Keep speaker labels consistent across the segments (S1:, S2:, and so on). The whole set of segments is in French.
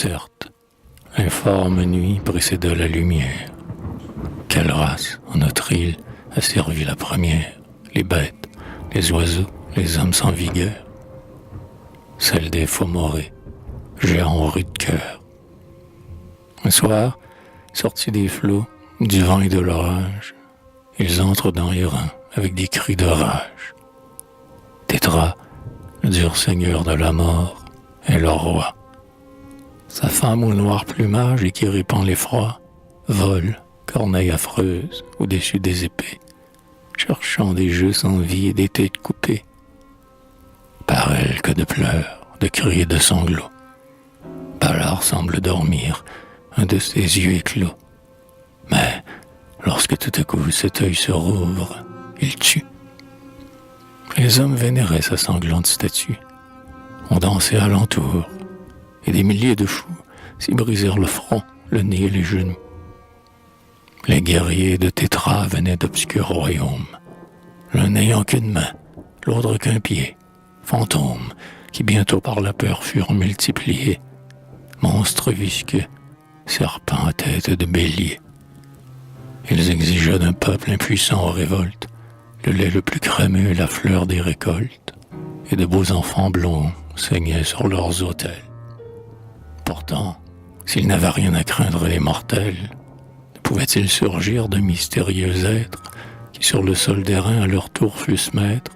S1: Certes, l'informe nuit précéda la lumière. Quelle race, en notre île, a servi la première? Les bêtes, les oiseaux, les hommes sans vigueur? Celle des Fomorés, géants rude cœur. Un soir, sortis des flots, du vent et de l'orage, ils entrent dans Hérin avec des cris de rage. Tétra, le dur seigneur de la mort, est leur roi. Sa femme au noir plumage et qui répand l'effroi, vole, corneille affreuse, au-dessus des épées, cherchant des jeux sans vie et des têtes coupées. Par elle que de pleurs, de cris et de sanglots. Ballard semble dormir, un de ses yeux éclos. Mais, lorsque tout à coup cet œil se rouvre, il tue. Les hommes vénéraient sa sanglante statue. On dansait alentour, et des milliers de fous s'y brisèrent le front, le nez et les genoux. Les guerriers de Tétra venaient d'obscurs royaumes, l'un n'ayant qu'une main, l'autre qu'un pied, fantômes qui bientôt par la peur furent multipliés, monstres visqueux, serpents à tête de bélier. Ils exigeaient d'un peuple impuissant aux révoltes le lait le plus crémeux et la fleur des récoltes, et de beaux enfants blonds saignaient sur leurs autels. Pourtant, s'ils n'avaient rien à craindre les mortels, ne pouvait-il surgir de mystérieux êtres qui sur le sol d'airain à leur tour fussent maîtres?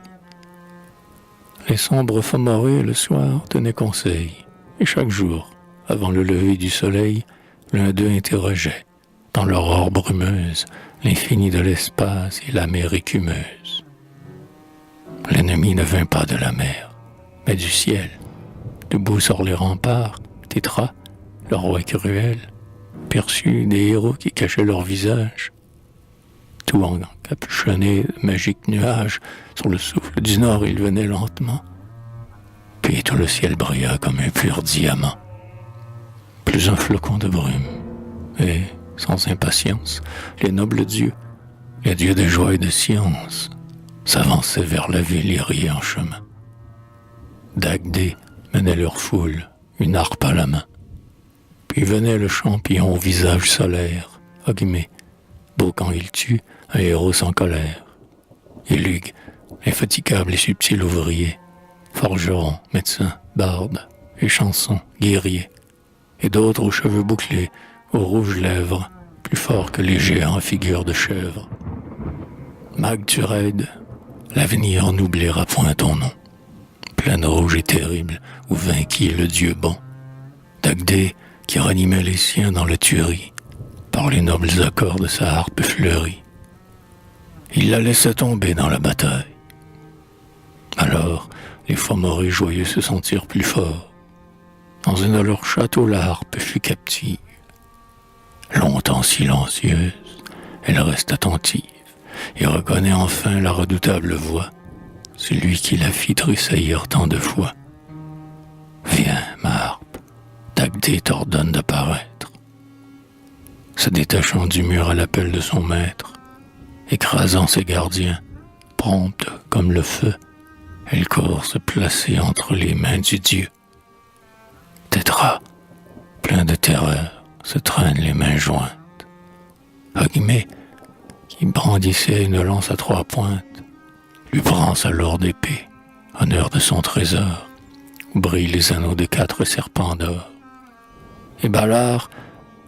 S1: Les sombres Fomorés le soir tenaient conseil, et chaque jour, avant le lever du soleil, l'un d'eux interrogeait, dans l'aurore brumeuse, l'infini de l'espace et la mer écumeuse. L'ennemi ne vint pas de la mer, mais du ciel. Debout sur les remparts, Tétra, le roi cruel, perçut des héros qui cachaient leur visage. Tout encapuchonnés de magiques nuages, sur le souffle du nord ils venaient lentement. Puis tout le ciel brilla comme un pur diamant. Plus un flocon de brume, et, sans impatience, les nobles dieux, les dieux de joie et de science, s'avançaient vers la ville et riaient en chemin. Dagdé menait leur foule, une harpe à la main. Puis venait le champion au visage solaire, Ogmé, beau quand il tue, un héros sans colère. Et Lug, infatigable et subtil ouvrier, forgeron, médecin, barde, et chanson, guerrier, et d'autres aux cheveux bouclés, aux rouges lèvres, plus forts que les géants figures de chèvres. Magtured, l'avenir n'oubliera point ton nom. Plaine rouge et terrible, où vainquit le dieu bon. Dagdé, qui ranimait les siens dans la tuerie, par les nobles accords de sa harpe fleurie. Il la laissait tomber dans la bataille. Alors, les Fomorés joyeux se sentirent plus forts. Dans un de leurs châteaux, la harpe fut captive. Longtemps silencieuse, elle reste attentive et reconnaît enfin la redoutable voix, celui qui la fit tressaillir tant de fois. Viens, ma harpe, Dagdé t'ordonne de paraître. Se détachant du mur à l'appel de son maître, écrasant ses gardiens, prompte comme le feu, elle court se placer entre les mains du dieu. Tétra, plein de terreur, se traîne les mains jointes. Ogmé, qui brandissait une lance à 3 pointes, lui prend sa lourde épée, honneur de son trésor, où brillent les anneaux de 4 serpents d'or. Et Ballard,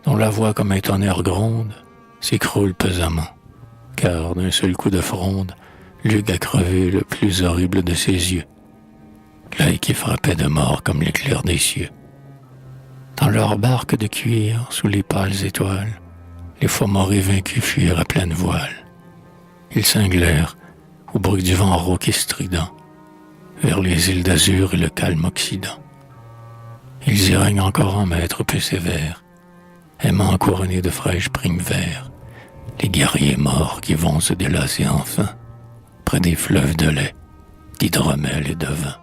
S1: dont la voix comme un tonnerre gronde, s'écroule pesamment, car d'un seul coup de fronde, Lug a crevé le plus horrible de ses yeux, l'œil qui frappait de mort comme l'éclair des cieux. Dans leur barque de cuir, sous les pâles étoiles, les Fomorés vaincus fuirent à pleine voile. Ils cinglèrent, au bruit du vent rauque et strident, vers les îles d'azur et le calme occident. Ils y règnent encore en maîtres peu sévères, aimant couronner de fraîches primes verts, les guerriers morts qui vont se délasser enfin, près des fleuves de lait, d'hydromel et de vin.